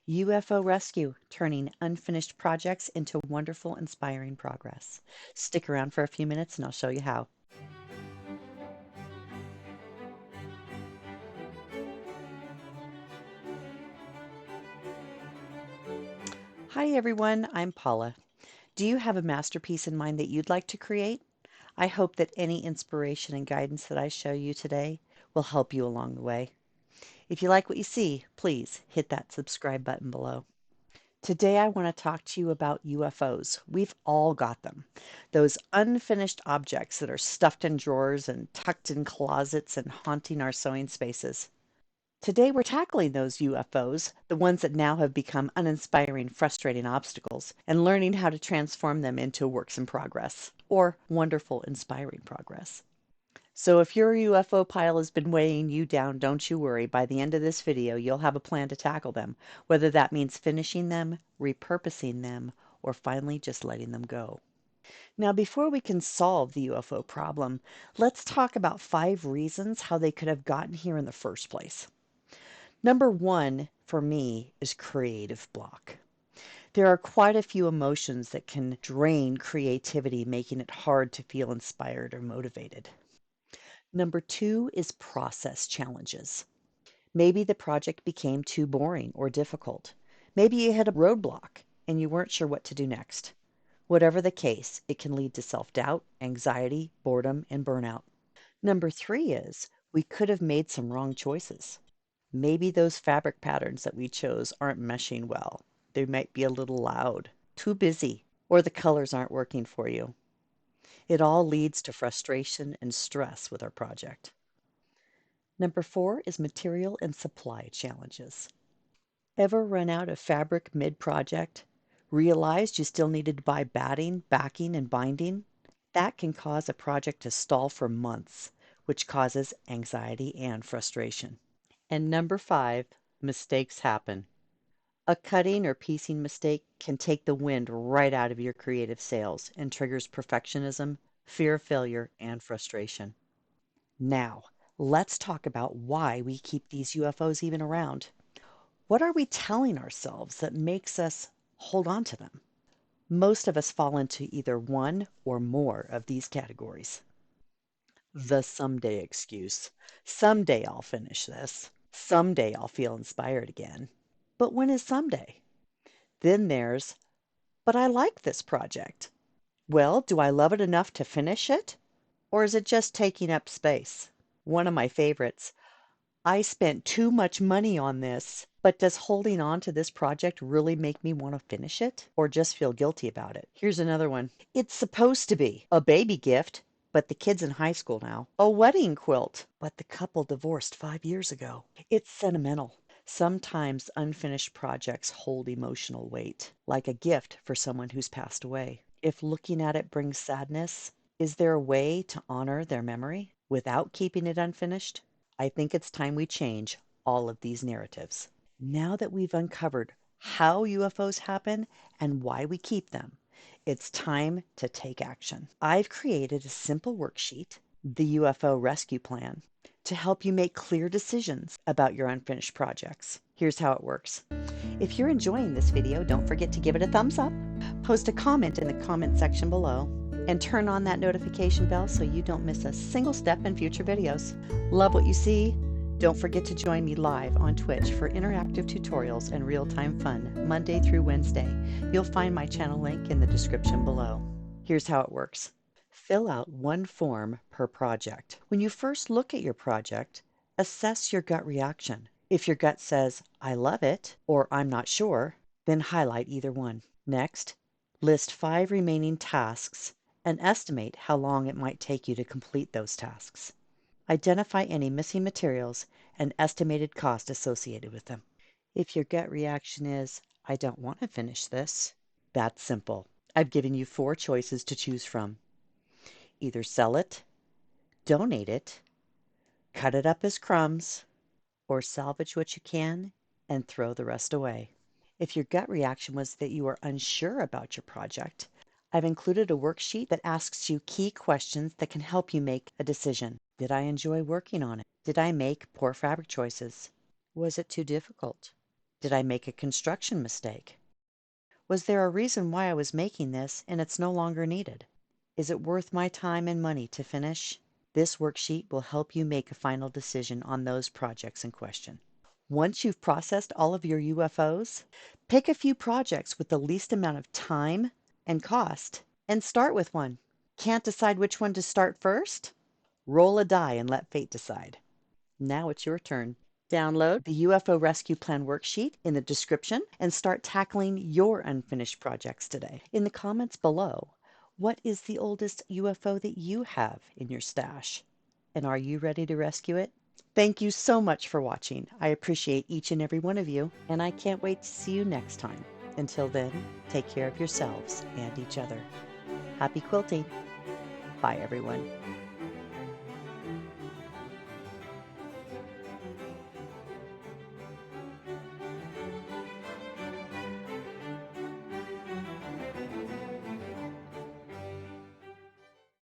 UFO Rescue, turning unfinished projects into wonderful, inspiring progress. Stick around for a few minutes and I'll show you how. Hi everyone, I'm Paula. Do you have a masterpiece in mind that you'd like to create? I hope that any inspiration and guidance that I show you today will help you along the way. If you like what you see, please hit that subscribe button below. Today, I want to talk to you about UFOs. We've all got them. Those unfinished objects that are stuffed in drawers and tucked in closets and haunting our sewing spaces. Today, we're tackling those UFOs, the ones that now have become uninspiring, frustrating obstacles, and learning how to transform them into works in progress or wonderful, inspiring progress. So if your UFO pile has been weighing you down, don't you worry. By the end of this video, you'll have a plan to tackle them, whether that means finishing them, repurposing them, or finally just letting them go. Now, before we can solve the UFO problem, let's talk about 5 reasons how they could have gotten here in the first place. Number 1, for me, is creative block. There are quite a few emotions that can drain creativity, making it hard to feel inspired or motivated. Number 2 is process challenges. Maybe the project became too boring or difficult. Maybe you hit a roadblock and you weren't sure what to do next. Whatever the case, it can lead to self-doubt, anxiety, boredom, and burnout. Number 3 is we could have made some wrong choices. Maybe those fabric patterns that we chose aren't meshing well. They might be a little loud, too busy, or the colors aren't working for you. It all leads to frustration and stress with our project. Number 4 is material and supply challenges. Ever run out of fabric mid-project? Realized you still needed to buy batting, backing, and binding? That can cause a project to stall for months, which causes anxiety and frustration. And number 5, mistakes happen. A cutting or piecing mistake can take the wind right out of your creative sails and triggers perfectionism, fear of failure, and frustration. Now, let's talk about why we keep these UFOs even around. What are we telling ourselves that makes us hold on to them? Most of us fall into either one or more of these categories. The someday excuse. Someday I'll finish this. Someday I'll feel inspired again. But when is someday? Then there's, but I like this project. Well, do I love it enough to finish it? Or is it just taking up space? One of my favorites. I spent too much money on this, but does holding on to this project really make me want to finish it or just feel guilty about it? Here's another one. It's supposed to be a baby gift, but the kid's in high school now. A wedding quilt, but the couple divorced 5 years ago. It's sentimental. Sometimes unfinished projects hold emotional weight, like a gift for someone who's passed away. If looking at it brings sadness, is there a way to honor their memory without keeping it unfinished? I think it's time we change all of these narratives. Now that we've uncovered how UFOs happen and why we keep them, it's time to take action. I've created a simple worksheet, the UFO Rescue Plan, to help you make clear decisions about your unfinished projects. Here's how it works. If you're enjoying this video, don't forget to give it a thumbs up, post a comment in the comment section below, and turn on that notification bell so you don't miss a single step in future videos. Love what you see? Don't forget to join me live on Twitch for interactive tutorials and real-time fun, Monday through Wednesday. You'll find my channel link in the description below. Here's how it works. Fill out one form per project. When you first look at your project, assess your gut reaction. If your gut says, I love it, or I'm not sure, then highlight either one. Next, list 5 remaining tasks and estimate how long it might take you to complete those tasks. Identify any missing materials and estimated cost associated with them. If your gut reaction is, I don't want to finish this, that's simple. I've given you 4 choices to choose from. Either sell it, donate it, cut it up as crumbs, or salvage what you can and throw the rest away. If your gut reaction was that you are unsure about your project, I've included a worksheet that asks you key questions that can help you make a decision. Did I enjoy working on it? Did I make poor fabric choices? Was it too difficult? Did I make a construction mistake? Was there a reason why I was making this and it's no longer needed? Is it worth my time and money to finish? This worksheet will help you make a final decision on those projects in question. Once you've processed all of your UFOs, pick a few projects with the least amount of time and cost and start with one. Can't decide which one to start first? Roll a die and let fate decide. Now it's your turn. Download the UFO Rescue Plan worksheet in the description and start tackling your unfinished projects today. In the comments below, what is the oldest UFO that you have in your stash? And are you ready to rescue it? Thank you so much for watching. I appreciate each and every one of you, and I can't wait to see you next time. Until then, take care of yourselves and each other. Happy quilting. Bye, everyone.